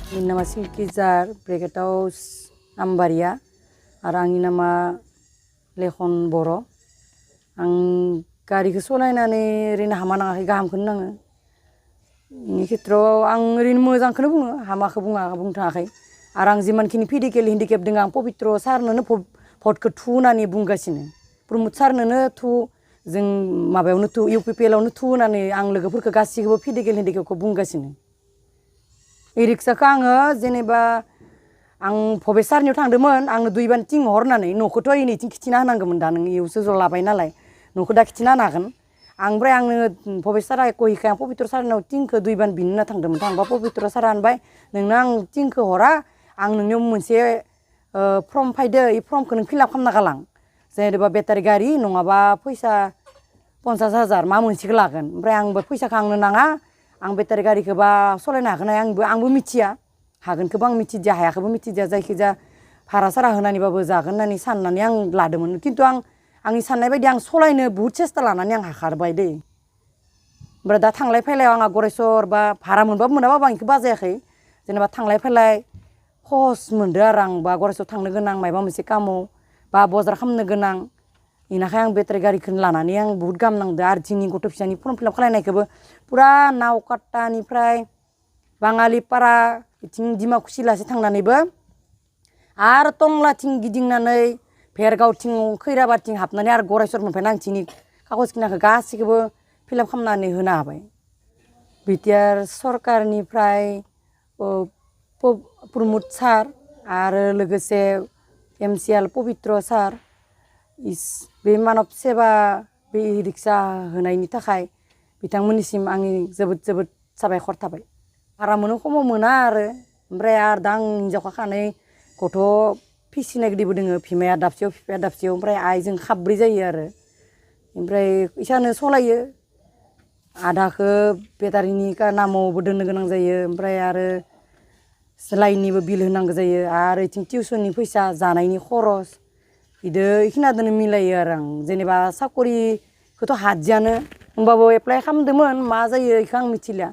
Ini nama Silkizar, bracketआव Ambaria, आरो आंनि नामा लेखन बर'। आं गारिखौ सलायनानै ओरैनो हामा नाङाखै, गाहामखौनो नाङो। बेनि खेथ्रआव आं ओरैनो मोजांखौनो बुङो, हामाखौ बुंनो थाङाखै। आरो आं जिमानखिनि फिजिकेल हेन्डिकेप दङ आं पबित्र सारनोनो भटखौ थु होननानै बुंगासिनो। प्रमद सारनोनो थु, जों माबायावनो थु, UPPL आवनो थु होननानै आं लोगोफोरखौ गासिखौबो फिजिकेल हेन्डिकेपखौ बुंगासिनो। रिक्साखौ आङो जेनेबा आं भबेस सारनियाव थांदोंमोन, आंनो 2 बान थिं हर होननानै, न'खौथ' इनिथिं खिथिना होनांगौमोन दा, नों इयावसो ज' लाबाय नालाय, न'खौ दा खिथिना होनो हागोन। ओमफ्राय आंनो भबेस सारा एख' हैखाया, पबित्र सारनाव थिंखौ 2 बान बिनो होनना थांदोंमोन। थांबा पबित्र सारा होनबाय, नोंनो आं थिंखौ हरा, आं नोंनियाव मोनसे फर्म फैदो, इ फर्मखौ नों फिलआप खालामना गालां। जेनेबा बेटारि गारि नङाबा फैसा 50,000 मा मोनसेखौ लागोन। ओमफ्राय आंबो फैसाखौ आंनो नाङा, आं बेटारि गारिखौबा सलायनो हागोन हाया आंबो मिथिया, हागोनखौबो आं मिथिदिया, हायाखौबो मिथिदिया, जायखिजाया भारा सारा होनानैबाबो जागोन होननानै साननानै आं लादोंमोन। खिन्थु आंनि साननाय बायदि आं सलायनो बुहुत सेस्था लानानै आं हाखारबाय दै। ओमफ्राय दा थांलाय फैलायाव आंहा गरेस्वर बा भारा मोनबाबो मोनाबाबो आं बेखौ बाजायाखै। जेनेबा थांलाय फैलाय खहस मोनदो आरो आं, बा गरेस्वर थांनो गोनां माबा मोनसे कामाव बा बजार खालामनो गोनां, बेनिखाय आं बेटारि गारिखौनो लानानै आं बुहुत गाहाम नांदो। आरो जोंनि गथ' फिसानि फर्म फिलआप खालायनायखौबो पुरा नावकाटानिफ्राय बाङालिपारा बिथिं डिमाकुसि लासे थांनानैबो आरो टंलाथिं गिदिंनानै भेरगावथिं खैराबाथिं हाबनानै आरो गरेस्वर मोनफैना आं थिंनि कागज खिनाखौ गासैखौबो फिलआप खालामनानै होनो हाबाय। बिटिआर सरकारनिफ्राय प्रमद सार आरो लोगोसे MCL पबित्र सार, बे मानब सेबा बे रिक्सा होनायनि थाखाय बिथांमोननिसिम आंनि जोबोद जोबोद साबायखर थाबाय। भारा मोनो खमाव मोना आरो, ओमफ्राय आरो दा आं हिनजावखा खानै गथ' फिसिनाय गिदिरबो दोङो, बिमाया दाबसेयाव बिफाया दाबसेयाव, ओमफ्राय आइजों खाब्रै जायो आरो। ओमफ्राय इसानो सलायो, आधाखौ बेटारिनि नामावबो दोननो गोनां जायो, ओमफ्राय आरो लाइननिबो बिल होनांगौ जायो, आरो इथिं टिउसननि फैसा, जानायनि खरस, बिदो इखिनियादोनो मिलायो आरो आं। जेनेबा साखरिखौथ' हादियानो, होमबाबो एप्लाइ खालामदोंमोन, मा जायो बेखौ आं मिथिला।